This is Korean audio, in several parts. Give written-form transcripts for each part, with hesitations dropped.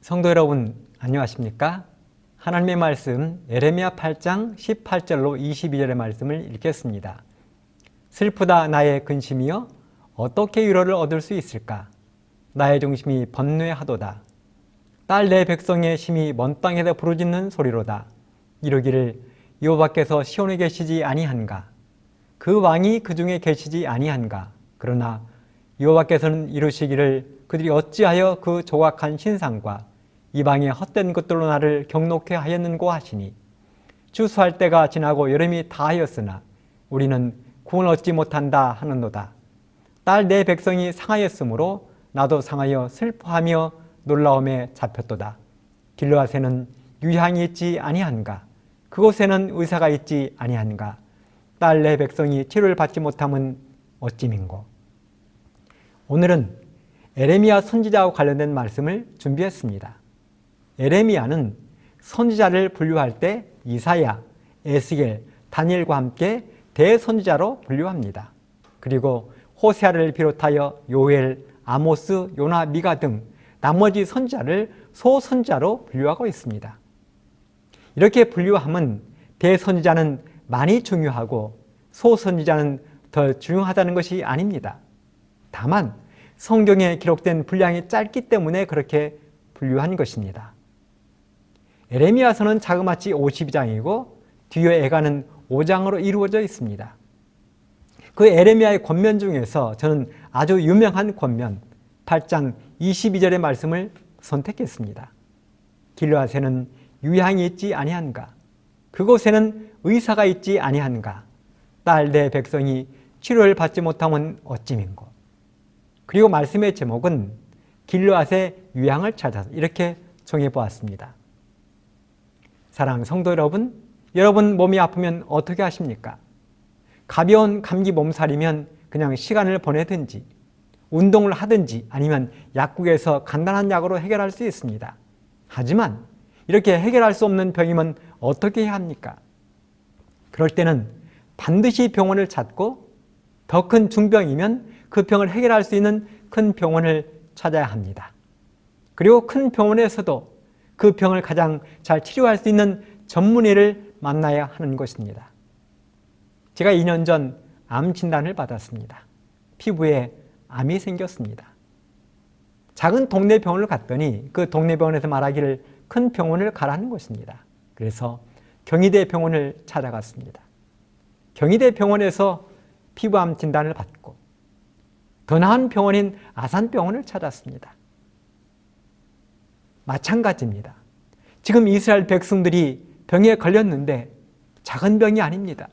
성도 여러분, 안녕하십니까? 하나님의 말씀 예레미야 8장 18절로 22절의 말씀을 읽겠습니다. 슬프다 나의 근심이여, 어떻게 위로를 얻을 수 있을까? 나의 중심이 번뇌하도다. 딸 내 백성의 심이 먼 땅에서 부르짖는 소리로다. 이르기를 여호와께서 시온에 계시지 아니한가? 그 왕이 그 중에 계시지 아니한가? 그러나 여호와께서는 이르시기를 그들이 어찌하여 그 조각한 신상과 이방의 헛된 것들로 나를 경록해 하였는고 하시니, 추수할 때가 지나고 여름이 다하였으나 우리는 구원 얻지 못한다 하는도다. 딸 내 백성이 상하였으므로 나도 상하여 슬퍼하며 놀라움에 잡혔도다. 길르앗에는 유향이 있지 아니한가? 그곳에는 의사가 있지 아니한가? 딸 내 백성이 치료를 받지 못함은 어찌민고? 오늘은 예레미야 선지자와 관련된 말씀을 준비했습니다. 예레미야는 선지자를 분류할 때 이사야, 에스겔, 다니엘과 함께 대선지자로 분류합니다. 그리고 호세아를 비롯하여 요엘, 아모스, 요나, 미가 등 나머지 선지자를 소선지자로 분류하고 있습니다. 이렇게 분류함은 대선지자는 많이 중요하고 소선지자는 더 중요하다는 것이 아닙니다. 다만 성경에 기록된 분량이 짧기 때문에 그렇게 분류한 것입니다. 예레미야서는 자그마치 52장이고 뒤에 애가는 5장으로 이루어져 있습니다. 그 예레미야의 권면 중에서 저는 아주 유명한 권면 8장 22절의 말씀을 선택했습니다. 길르앗에는 유향이 있지 아니한가? 그곳에는 의사가 있지 아니한가? 딸 내 백성이 치료를 받지 못하면 어찌민고? 그리고 말씀의 제목은 길르앗의 유향을 찾아서 이렇게 정해보았습니다. 사랑하는 성도 여러분, 여러분 몸이 아프면 어떻게 하십니까? 가벼운 감기 몸살이면 그냥 시간을 보내든지 운동을 하든지 아니면 약국에서 간단한 약으로 해결할 수 있습니다. 하지만 이렇게 해결할 수 없는 병이면 어떻게 해야 합니까? 그럴 때는 반드시 병원을 찾고 더 큰 중병이면 그 병을 해결할 수 있는 큰 병원을 찾아야 합니다. 그리고 큰 병원에서도 그 병을 가장 잘 치료할 수 있는 전문의를 만나야 하는 것입니다. 제가 2년 전 암 진단을 받았습니다. 피부에 암이 생겼습니다. 작은 동네 병원을 갔더니 그 동네 병원에서 말하기를 큰 병원을 가라는 것입니다. 그래서 경희대 병원을 찾아갔습니다. 경희대 병원에서 피부암 진단을 받고 더 나은 병원인 아산병원을 찾았습니다. 마찬가지입니다. 지금 이스라엘 백성들이 병에 걸렸는데 작은 병이 아닙니다.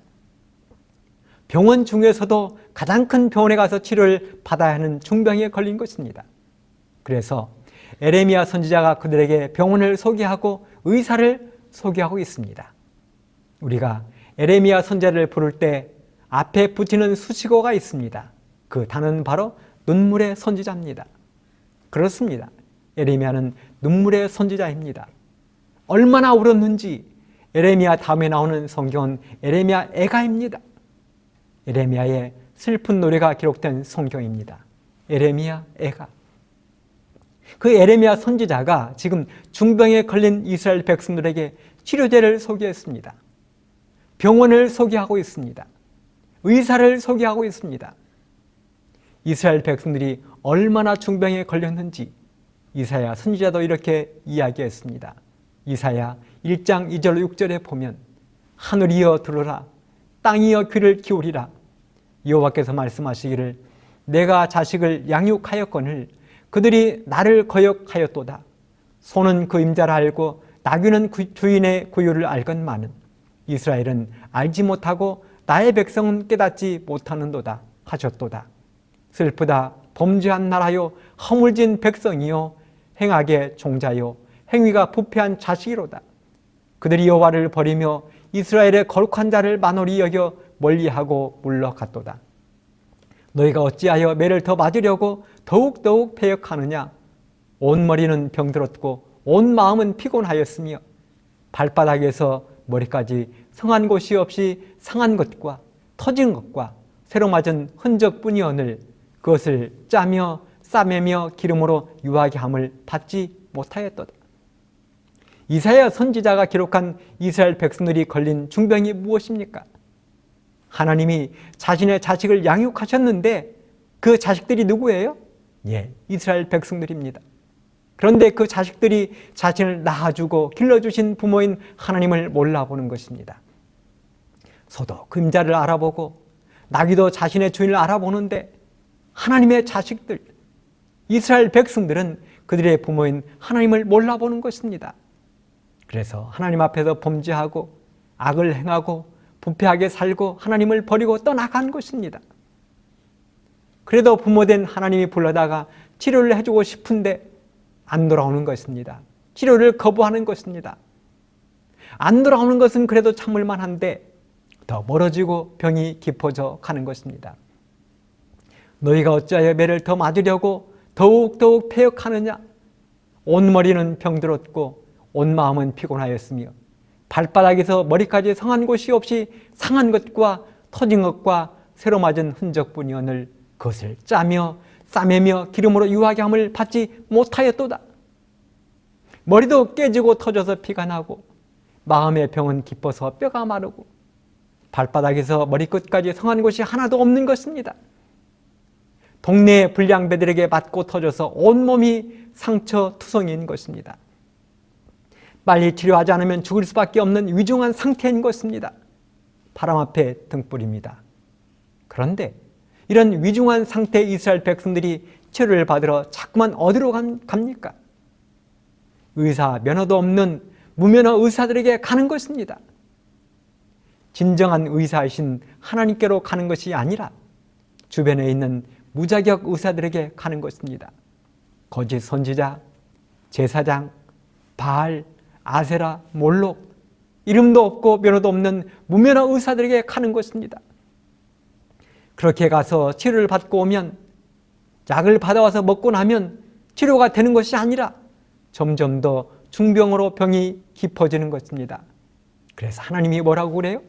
병원 중에서도 가장 큰 병원에 가서 치료를 받아야 하는 중병에 걸린 것입니다. 그래서 예레미야 선지자가 그들에게 병원을 소개하고 의사를 소개하고 있습니다. 우리가 예레미야 선지자를 부를 때 앞에 붙이는 수식어가 있습니다. 그 단어는 바로 눈물의 선지자입니다. 그렇습니다. 예레미야는 눈물의 선지자입니다. 얼마나 울었는지 예레미야 다음에 나오는 성경은 예레미야 애가입니다. 예레미야의 슬픈 노래가 기록된 성경입니다. 예레미야 애가. 그 예레미야 선지자가 지금 중병에 걸린 이스라엘 백성들에게 치료제를 소개했습니다. 병원을 소개하고 있습니다. 의사를 소개하고 있습니다. 이스라엘 백성들이 얼마나 중병에 걸렸는지 이사야 선지자도 이렇게 이야기했습니다. 이사야 1장 2절 6절에 보면 하늘이여 들으라, 땅이여 귀를 기울이라. 여호와께서 말씀하시기를 내가 자식을 양육하였거늘 그들이 나를 거역하였도다. 소는 그 임자를 알고 나귀는 주인의 구유를 알건만은 이스라엘은 알지 못하고 나의 백성은 깨닫지 못하는도다 하셨도다. 슬프다 범죄한 나라요, 허물진 백성이요, 행악의 종자요, 행위가 부패한 자식이로다. 그들이 여호와를 버리며 이스라엘의 거룩한 자를 만홀히 여겨 멀리하고 물러갔도다. 너희가 어찌하여 매를 더 맞으려고 더욱더욱 패역하느냐? 온 머리는 병들었고 온 마음은 피곤하였으며 발바닥에서 머리까지 성한 곳이 없이 상한 것과 터진 것과 새로 맞은 흔적뿐이오늘 그것을 짜며 싸매며 기름으로 유하게 함을 받지 못하였도다. 이사야 선지자가 기록한 이스라엘 백성들이 걸린 중병이 무엇입니까? 하나님이 자신의 자식을 양육하셨는데 그 자식들이 누구예요? 이스라엘 백성들입니다. 그런데 그 자식들이 자신을 낳아주고 길러주신 부모인 하나님을 몰라보는 것입니다. 소도 그림자를 알아보고 나귀도 자신의 주인을 알아보는데 하나님의 자식들, 이스라엘 백성들은 그들의 부모인 하나님을 몰라보는 것입니다. 그래서 하나님 앞에서 범죄하고 악을 행하고 부패하게 살고 하나님을 버리고 떠나간 것입니다. 그래도 부모된 하나님이 불러다가 치료를 해주고 싶은데 안 돌아오는 것입니다. 치료를 거부하는 것입니다. 안 돌아오는 것은 그래도 참을만 한데 더 멀어지고 병이 깊어져 가는 것입니다. 너희가 어찌하여 매를 더 맞으려고 더욱더욱 패역하느냐? 온 머리는 병들었고 온 마음은 피곤하였으며 발바닥에서 머리까지 상한 곳이 없이 상한 것과 터진 것과 새로 맞은 흔적뿐이오늘 그것을 짜며 싸매며 기름으로 유하게 함을 받지 못하였도다. 머리도 깨지고 터져서 피가 나고 마음의 병은 깊어서 뼈가 마르고 발바닥에서 머리끝까지 성한 곳이 하나도 없는 것입니다. 동네의 불량배들에게 맞고 터져서 온몸이 상처투성이인 것입니다. 빨리 치료하지 않으면 죽을 수밖에 없는 위중한 상태인 것입니다. 바람 앞에 등불입니다. 그런데 이런 위중한 상태의 이스라엘 백성들이 치료를 받으러 자꾸만 어디로 갑니까? 의사 면허도 없는 무면허 의사들에게 가는 것입니다. 진정한 의사이신 하나님께로 가는 것이 아니라 주변에 있는 무자격 의사들에게 가는 것입니다. 거짓 선지자, 제사장, 바알, 아세라, 몰록, 이름도 없고 면허도 없는 무면허 의사들에게 가는 것입니다. 그렇게 가서 치료를 받고 오면 약을 받아와서 먹고 나면 치료가 되는 것이 아니라 점점 더 중병으로 병이 깊어지는 것입니다. 그래서 하나님이 뭐라고 그래요?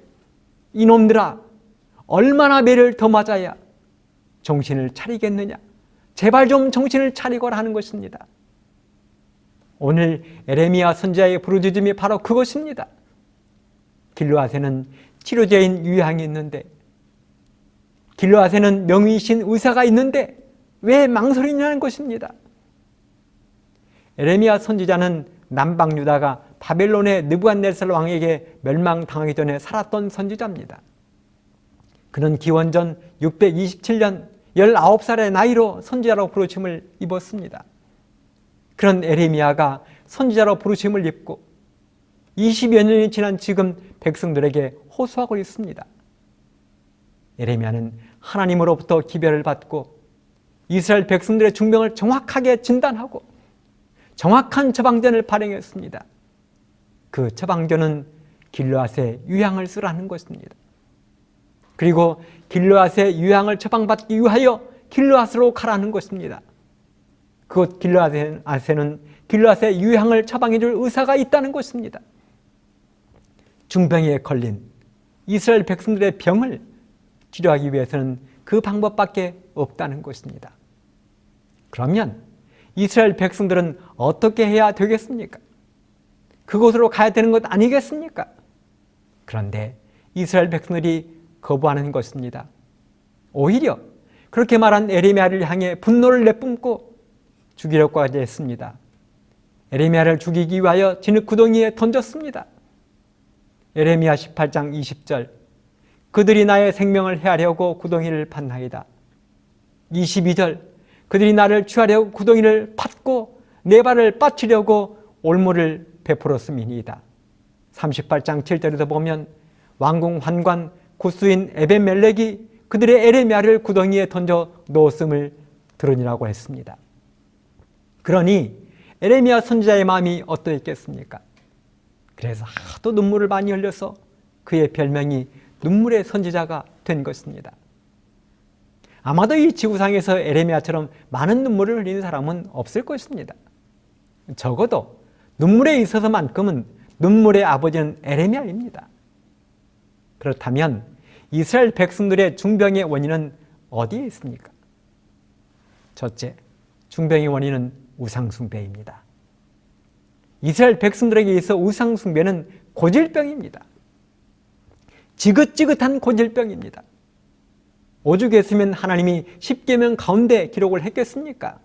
이놈들아, 얼마나 매를 더 맞아야 정신을 차리겠느냐? 제발 좀 정신을 차리거라 하는 것입니다. 오늘 에레미야 선지자의 부르짖음이 바로 그것입니다. 길르앗에는 치료제인 유향이 있는데, 길르앗에는 명의이신 의사가 있는데 왜 망설이냐는 것입니다. 에레미야 선지자는 남방 유다가 바벨론의 느부갓네살 왕에게 멸망당하기 전에 살았던 선지자입니다. 그는 기원전 627년 19살의 나이로 선지자로 부르심을 입었습니다. 그런 에레미야가 선지자로 부르심을 입고 20여 년이 지난 지금 백성들에게 호소하고 있습니다. 에레미야는 하나님으로부터 기별을 받고 이스라엘 백성들의 중병을 정확하게 진단하고 정확한 처방전을 발행했습니다. 그 처방전은 길르앗의 유향을 쓰라는 것입니다. 그리고 길르앗의 유향을 처방받기 위하여 길르앗으로 가라는 것입니다. 그곳 길르앗에는 길르앗의 유향을 처방해 줄 의사가 있다는 것입니다. 중병에 걸린 이스라엘 백성들의 병을 치료하기 위해서는 그 방법밖에 없다는 것입니다. 그러면 이스라엘 백성들은 어떻게 해야 되겠습니까? 그곳으로 가야 되는 것 아니겠습니까? 그런데 이스라엘 백성들이 거부하는 것입니다. 오히려 그렇게 말한 에레미야를 향해 분노를 내뿜고 죽이려고까지 했습니다. 에레미야를 죽이기 위하여 진흙 구덩이에 던졌습니다. 에레미야 18장 20절, 그들이 나의 생명을 해하려고 구덩이를 팠나이다. 22절, 그들이 나를 취하려고 구덩이를 팠고 내 발을 빠치려고 올무를 베풀었음이니이다. 38장 7절에도 보면 왕궁 환관 구스인 에벤멜렉이 그들의 에레미야를 구덩이에 던져 넣었음을 들으니라고 했습니다. 그러니 에레미야 선지자의 마음이 어떠했겠습니까? 그래서 하도 눈물을 많이 흘려서 그의 별명이 눈물의 선지자가 된 것입니다. 아마도 이 지구상에서 에레미야처럼 많은 눈물을 흘리는 사람은 없을 것입니다. 적어도 눈물에 있어서만큼은 눈물의 아버지는 에레미야입니다. 그렇다면 이스라엘 백성들의 중병의 원인은 어디에 있습니까? 첫째, 중병의 원인은 우상숭배입니다. 이스라엘 백성들에게 있어 우상 숭배는 고질병입니다. 지긋지긋한 고질병입니다. 오죽했으면 하나님이 10계명 가운데 기록을 했겠습니까?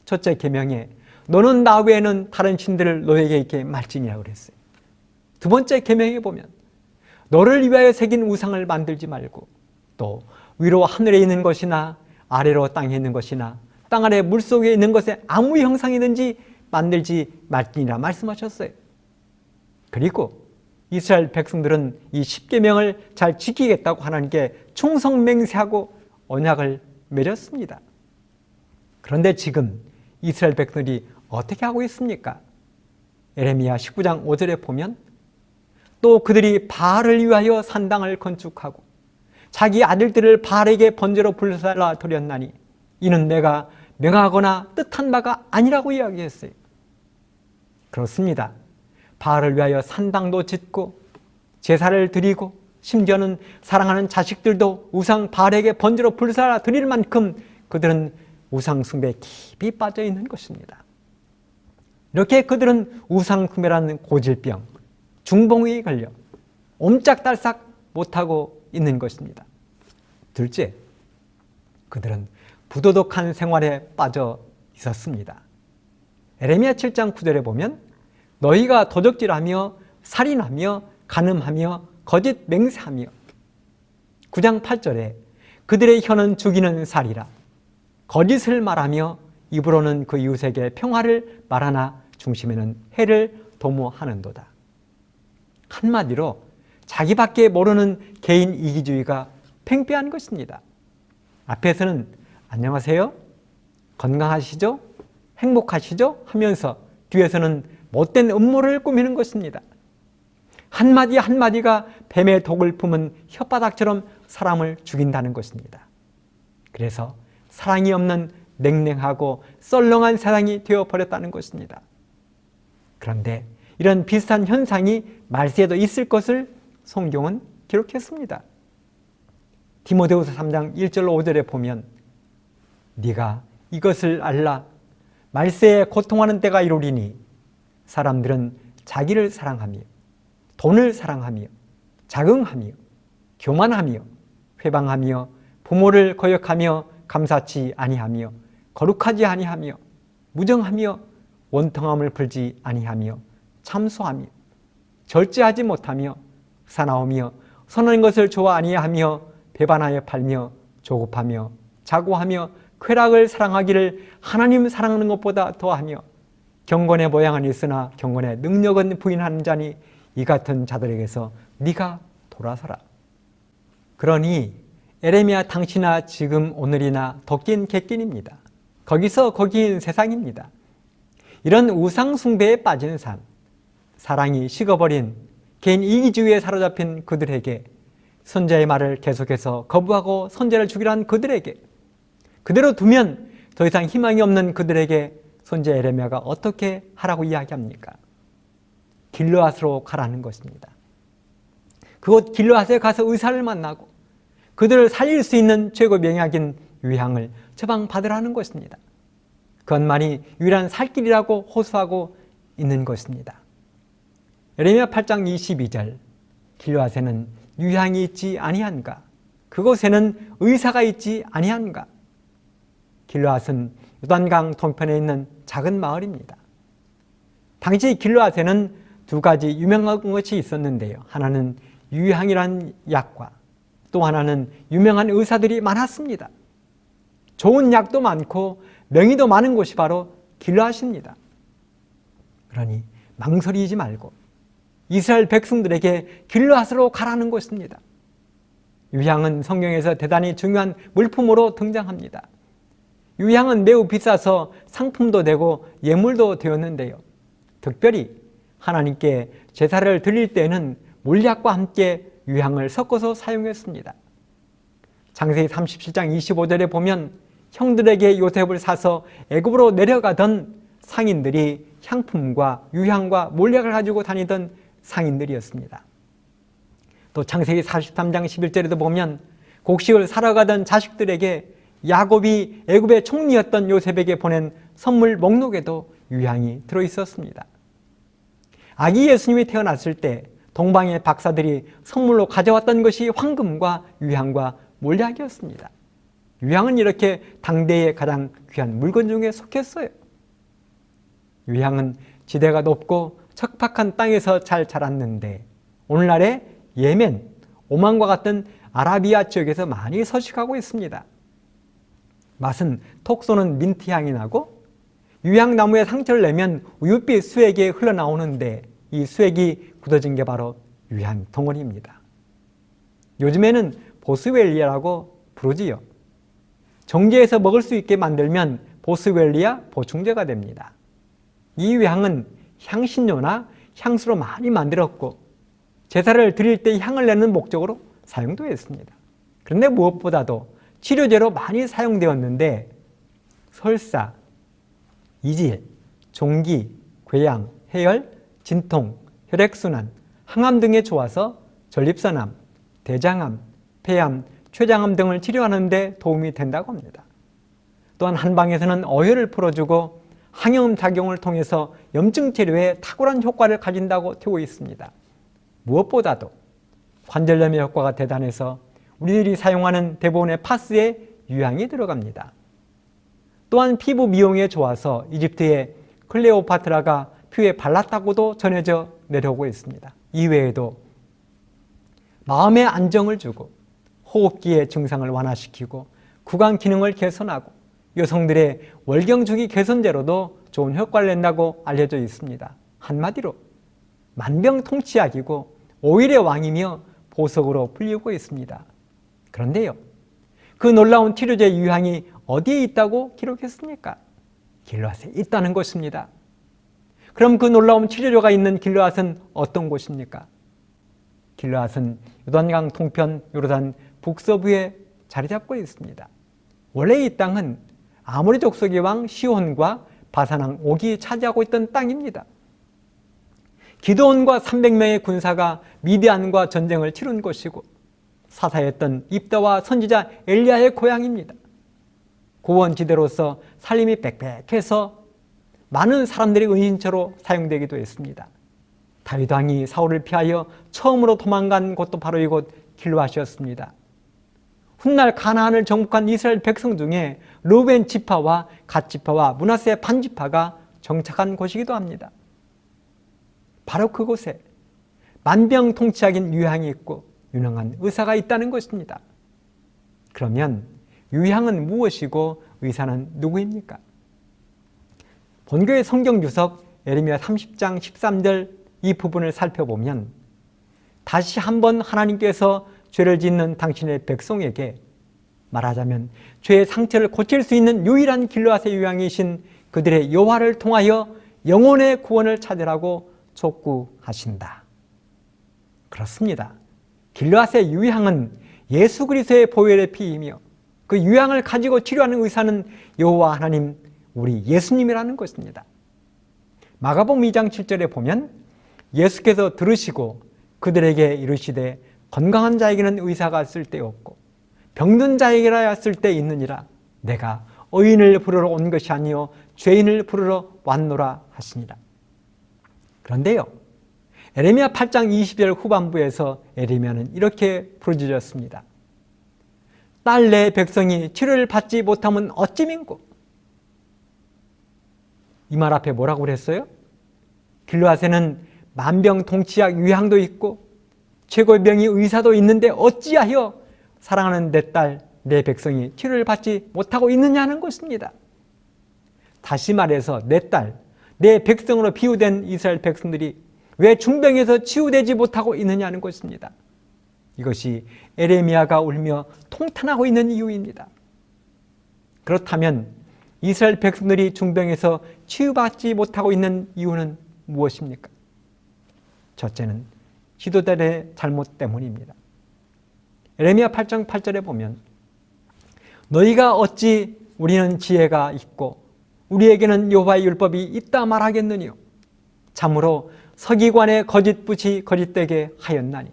첫째 계명에 너는 나 외에는 다른 신들을 너에게 있게 말지니라 그랬어요. 두 번째 계명에 보면 너를 위하여 새긴 우상을 만들지 말고 또 위로 하늘에 있는 것이나 아래로 땅에 있는 것이나 땅 아래 물속에 있는 것에 아무 형상이든지 만들지 말지니라 말씀하셨어요. 그리고 이스라엘 백성들은 이 10계명을 잘 지키겠다고 하나님께 충성맹세하고 언약을 맺었습니다. 그런데 지금 이스라엘 백성들이 어떻게 하고 있습니까? 에레미야 19장 5절에 보면 또 그들이 바알을 위하여 산당을 건축하고 자기 아들들을 바알에게 번제로 불살라 드렸나니 이는 내가 명하거나 뜻한 바가 아니라고 이야기했어요. 그렇습니다. 바알을 위하여 산당도 짓고 제사를 드리고 심지어는 사랑하는 자식들도 우상 바알에게 번제로 불살라 드릴 만큼 그들은 우상 숭배에 깊이 빠져 있는 것입니다. 이렇게 그들은 우상 숭배라는 고질병, 중풍에 걸려 옴짝달싹 못하고 있는 것입니다. 둘째, 그들은 부도덕한 생활에 빠져 있었습니다. 에레미야 7장 9절에 보면 너희가 도적질하며 살인하며 간음하며 거짓 맹세하며 9장 8절에 그들의 혀는 죽이는 살이라 거짓을 말하며 입으로는 그 이웃에게 평화를 말하나 중심에는 해를 도모하는도다. 한마디로 자기밖에 모르는 개인 이기주의가 팽배한 것입니다. 앞에서는 안녕하세요? 건강하시죠? 행복하시죠? 하면서 뒤에서는 못된 음모를 꾸미는 것입니다. 한마디 한마디가 뱀의 독을 품은 혓바닥처럼 사람을 죽인다는 것입니다. 그래서 사랑이 없는 냉랭하고 썰렁한 세상이 되어버렸다는 것입니다. 그런데 이런 비슷한 현상이 말세에도 있을 것을 성경은 기록했습니다. 디모데후서 3장 1절로 5절에 보면 네가 이것을 알라 말세에 고통하는 때가 이루리니 사람들은 자기를 사랑하며 돈을 사랑하며 자긍하며 교만하며 회방하며 부모를 거역하며 감사치 아니하며 거룩하지 아니하며 무정하며 원통함을 풀지 아니하며 참소하며 절제하지 못하며 사나우며 선한 것을 좋아 아니하며 배반하여 팔며 조급하며 자고하며 쾌락을 사랑하기를 하나님 사랑하는 것보다 더하며 경건의 모양은 있으나 경건의 능력은 부인하는 자니 이 같은 자들에게서 네가 돌아서라. 그러니 에레미야 당시나 지금 오늘이나 덕긴 객긴입니다. 거기서 거기인 세상입니다. 이런 우상 숭배에 빠진 삶, 사랑이 식어버린 개인 이기주의에 사로잡힌 그들에게 선지자의 말을 계속해서 거부하고 선지자를 죽이려 한 그들에게 그대로 두면 더 이상 희망이 없는 그들에게 선지자 에레미야가 어떻게 하라고 이야기합니까? 길르앗으로 가라는 것입니다. 그곳 길르앗에 가서 의사를 만나고 그들을 살릴 수 있는 최고 명약인 유향을 처방받으라는 것입니다. 그것만이 유일한 살 길이라고 호소하고 있는 것입니다. 에레미야 8장 22절 길르앗에는 유향이 있지 아니한가? 그곳에는 의사가 있지 아니한가? 길르앗은 요단강 동편에 있는 작은 마을입니다. 당시 길르앗에는 두 가지 유명한 것이 있었는데요. 하나는 유향이라는 약과 또 하나는 유명한 의사들이 많았습니다. 좋은 약도 많고 명의도 많은 곳이 바로 길르앗입니다. 그러니 망설이지 말고 이스라엘 백성들에게 길르앗으로 가라는 것입니다. 유향은 성경에서 대단히 중요한 물품으로 등장합니다. 유향은 매우 비싸서 상품도 되고 예물도 되었는데요. 특별히 하나님께 제사를 드릴 때는 물약과 함께 유향을 섞어서 사용했습니다. 창세기 37장 25절에 보면 형들에게 요셉을 사서 애굽으로 내려가던 상인들이 향품과 유향과 몰약을 가지고 다니던 상인들이었습니다. 또 창세기 43장 11절에도 보면 곡식을 사러 가던 자식들에게 야곱이 애굽의 총리였던 요셉에게 보낸 선물 목록에도 유향이 들어있었습니다. 아기 예수님이 태어났을 때 동방의 박사들이 선물로 가져왔던 것이 황금과 유향과 몰약이었습니다. 유향은 이렇게 당대의 가장 귀한 물건 중에 속했어요. 유향은 지대가 높고 척박한 땅에서 잘 자랐는데 오늘날의 예멘, 오만과 같은 아라비아 지역에서 많이 서식하고 있습니다. 맛은 톡 쏘는 민트 향이 나고 유향나무에 상처를 내면 우윳빛 수액이 흘러나오는데 이 수액이 굳어진 게 바로 유향 덩어리입니다. 요즘에는 보스웰리아라고 부르지요. 정제해서 먹을 수 있게 만들면 보스웰리아 보충제가 됩니다. 이 유향은 향신료나 향수로 많이 만들었고 제사를 드릴 때 향을 내는 목적으로 사용도 했습니다. 그런데 무엇보다도 치료제로 많이 사용되었는데 설사, 이질, 종기, 궤양, 해열, 진통, 혈액순환, 항암 등에 좋아서 전립선암, 대장암, 폐암, 췌장암 등을 치료하는 데 도움이 된다고 합니다. 또한 한방에서는 어혈을 풀어주고 항염작용을 통해서 염증 치료에 탁월한 효과를 가진다고 되어 있습니다. 무엇보다도 관절염의 효과가 대단해서 우리들이 사용하는 대부분의 파스에 유향이 들어갑니다. 또한 피부 미용에 좋아서 이집트의 클레오파트라가 피부에 발랐다고도 전해져 내려오고 있습니다. 이외에도 마음의 안정을 주고 호흡기의 증상을 완화시키고 구강 기능을 개선하고 여성들의 월경주기 개선제로도 좋은 효과를 낸다고 알려져 있습니다. 한마디로 만병통치약이고 오일의 왕이며 보석으로 불리고 있습니다. 그런데요, 그 놀라운 치료제 유향이 어디에 있다고 기록했습니까? 길르앗에 있다는 것입니다. 그럼 그 놀라운 치료제가 있는 길르앗은 어떤 곳입니까? 길르앗은 요단강 동편 요르단 북서부에 자리 잡고 있습니다. 원래 이 땅은 아모리 족속의 왕 시혼과 바산왕 옥이 차지하고 있던 땅입니다. 기드온과 300명의 군사가 미디안과 전쟁을 치른 곳이고 사사였던 입다와 선지자 엘리야의 고향입니다. 고원지대로서 살림이 빽빽해서 많은 사람들이 은인처로 사용되기도 했습니다. 다윗 왕이 사울을 피하여 처음으로 도망간 곳도 바로 이곳 길르앗이었습니다. 훗날 가나안을 정복한 이스라엘 백성 중에 르우벤 지파와 갓 지파와 므낫세 반 지파가 정착한 곳이기도 합니다. 바로 그곳에 만병통치약인 유향이 있고 유능한 의사가 있다는 것입니다. 그러면 유향은 무엇이고 의사는 누구입니까? 본교의 성경 유석 예레미야 30장 13절 이 부분을 살펴보면 다시 한번 하나님께서 죄를 짓는 당신의 백성에게 말하자면 죄의 상처를 고칠 수 있는 유일한 길르앗의 유향이신 그들의 여호와를 통하여 영혼의 구원을 찾으라고 촉구하신다. 그렇습니다. 길르앗의 유향은 예수 그리스도의 보혈의 피이며 그 유향을 가지고 치료하는 의사는 여호와 하나님 우리 예수님이라는 것입니다. 마가복음 2장 7절에 보면 예수께서 들으시고 그들에게 이르시되 건강한 자에게는 의사가 쓸데없고 병든 자에게라야 쓸데 있느니라. 내가 의인을 부르러 온 것이 아니요 죄인을 부르러 왔노라 하시니라. 그런데요, 예레미야 8장 20절 후반부에서 예레미야는 이렇게 부르짖었습니다. 딸 내 백성이 치료를 받지 못하면 어찌민고. 이 말 앞에 뭐라고 그랬어요? 길르앗에는 만병통치약 유향도 있고 최고의 명의 의사도 있는데 어찌하여 사랑하는 내 딸, 내 백성이 치료를 받지 못하고 있느냐는 것입니다. 다시 말해서 내 딸, 내 백성으로 비유된 이스라엘 백성들이 왜 중병에서 치유되지 못하고 있느냐는 것입니다. 이것이 에레미야가 울며 통탄하고 있는 이유입니다. 그렇다면 이스라엘 백성들이 중병에서 치유받지 못하고 있는 이유는 무엇입니까? 첫째는 지도자의 잘못 때문입니다. 에레미야 8장 8절에 보면 너희가 어찌 우리는 지혜가 있고 우리에게는 여호와의 율법이 있다 말하겠느냐. 참으로 서기관의 거짓붓이 거짓되게 하였나니.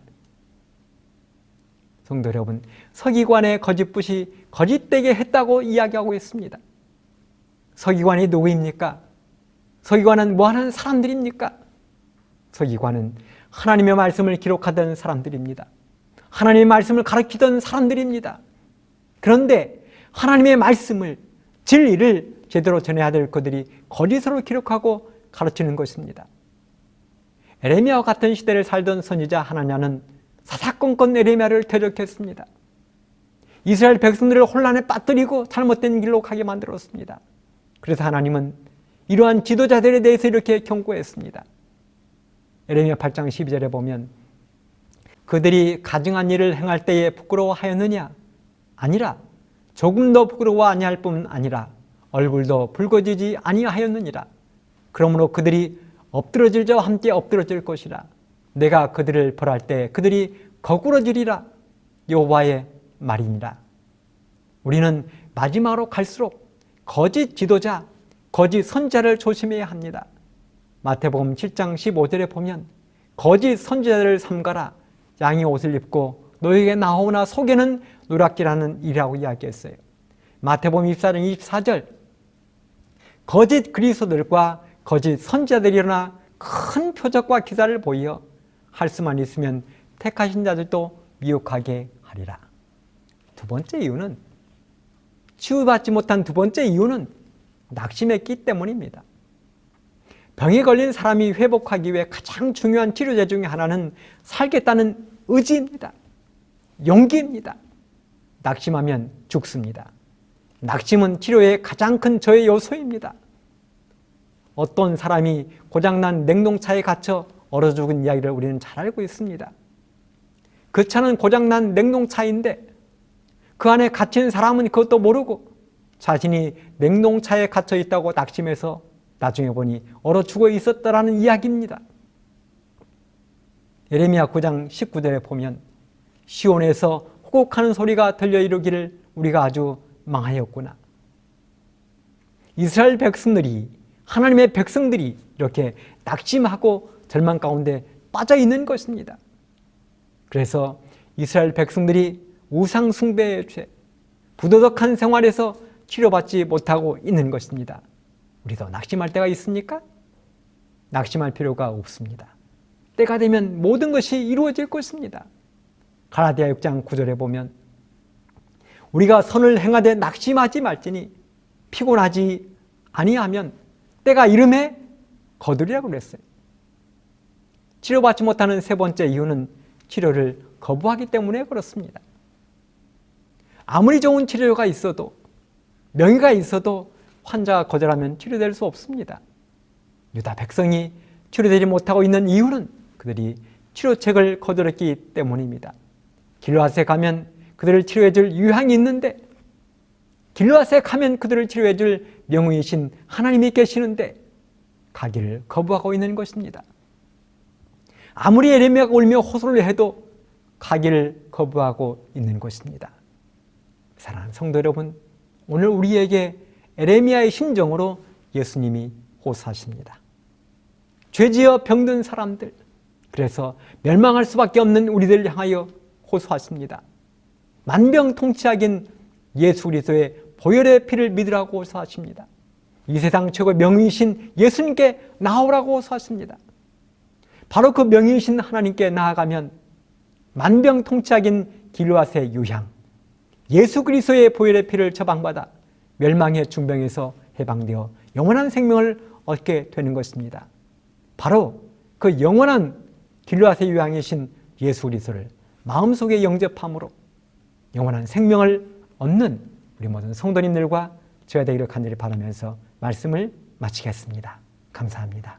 성도 여러분, 서기관의 거짓붓이 거짓되게 했다고 이야기하고 있습니다. 서기관이 누구입니까? 서기관은 뭐하는 사람들입니까? 서기관은 하나님의 말씀을 기록하던 사람들입니다. 하나님의 말씀을 가르치던 사람들입니다. 그런데 하나님의 말씀을, 진리를 제대로 전해야 될 그들이 거짓으로 기록하고 가르치는 것입니다. 에레미야와 같은 시대를 살던 선지자 하나냐는 사사건건 에레미야를 대적했습니다. 이스라엘 백성들을 혼란에 빠뜨리고 잘못된 길로 가게 만들었습니다. 그래서 하나님은 이러한 지도자들에 대해서 이렇게 경고했습니다. 에레미야 8장 12절에 보면 그들이 가증한 일을 행할 때에 부끄러워하였느냐? 아니라 조금도 부끄러워 아니할 뿐 아니라 얼굴도 붉어지지 아니하였느니라. 그러므로 그들이 엎드러질 자와 함께 엎드러질 것이라. 내가 그들을 벌할 때 그들이 거꾸러지리라. 여호와의 말이니라. 우리는 마지막으로 갈수록 거짓 지도자, 거짓 선지자를 조심해야 합니다. 마태복음 7장 15절에 보면 거짓 선지자를 삼가라. 양의 옷을 입고 너에게 나오나 속에는 누락기라는 일이라고 이야기했어요. 마태복음 24장 24절 거짓 그리스도들과 거짓 선지자들이 일어나 큰 표적과 기사를 보이어 할 수만 있으면 택하신 자들도 미혹하게 하리라. 두 번째 이유는, 치유받지 못한 두 번째 이유는 낙심했기 때문입니다. 병에 걸린 사람이 회복하기 위해 가장 중요한 치료제 중에 하나는 살겠다는 의지입니다. 용기입니다. 낙심하면 죽습니다. 낙심은 치료의 가장 큰 저해 요소입니다. 어떤 사람이 고장난 냉동차에 갇혀 얼어 죽은 이야기를 우리는 잘 알고 있습니다. 그 차는 고장난 냉동차인데 그 안에 갇힌 사람은 그것도 모르고 자신이 냉동차에 갇혀 있다고 낙심해서 나중에 보니 얼어 죽어 있었다라는 이야기입니다. 예레미야 9장 19절에 보면 시온에서 호곡하는 소리가 들려 이르기를 우리가 아주 망하였구나. 이스라엘 백성들이, 하나님의 백성들이 이렇게 낙심하고 절망 가운데 빠져 있는 것입니다. 그래서 이스라엘 백성들이 우상 숭배의 죄, 부도덕한 생활에서 치료받지 못하고 있는 것입니다. 우리도 낙심할 때가 있습니까? 낙심할 필요가 없습니다. 때가 되면 모든 것이 이루어질 것입니다. 갈라디아 6장 9절에 보면 우리가 선을 행하되 낙심하지 말지니 피곤하지 아니하면 때가 이름에 거두리라고 그랬어요. 치료받지 못하는 세 번째 이유는 치료를 거부하기 때문에 그렇습니다. 아무리 좋은 치료가 있어도, 명의가 있어도 환자가 거절하면 치료될 수 없습니다. 유다 백성이 치료되지 못하고 있는 이유는 그들이 치료책을 거절했기 때문입니다. 길르앗에 가면 그들을 치료해줄 유향이 있는데, 길르앗에 가면 그들을 치료해줄 명의이신 하나님이 계시는데 가기를 거부하고 있는 것입니다. 아무리 에레미야가 울며 호소를 해도 가기를 거부하고 있는 것입니다. 사랑하는 성도 여러분, 오늘 우리에게 에레미야의 심정으로 예수님이 호소하십니다. 죄지어 병든 사람들, 그래서 멸망할 수밖에 없는 우리들을 향하여 호소하십니다. 만병통치약인 예수 그리스도의 보혈의 피를 믿으라고 호소하십니다. 이 세상 최고의 명의이신 예수님께 나오라고 호소하십니다. 바로 그 명의이신 하나님께 나아가면 만병통치약인 길르앗의 유향, 예수 그리스도의 보혈의 피를 처방받아 멸망의 중병에서 해방되어 영원한 생명을 얻게 되는 것입니다. 바로 그 영원한 길르앗의 유향이신 예수 그리스도를 마음속에 영접함으로 영원한 생명을 얻는 우리 모든 성도님들과 저희가 되기를 간절히 바라면서 말씀을 마치겠습니다. 감사합니다.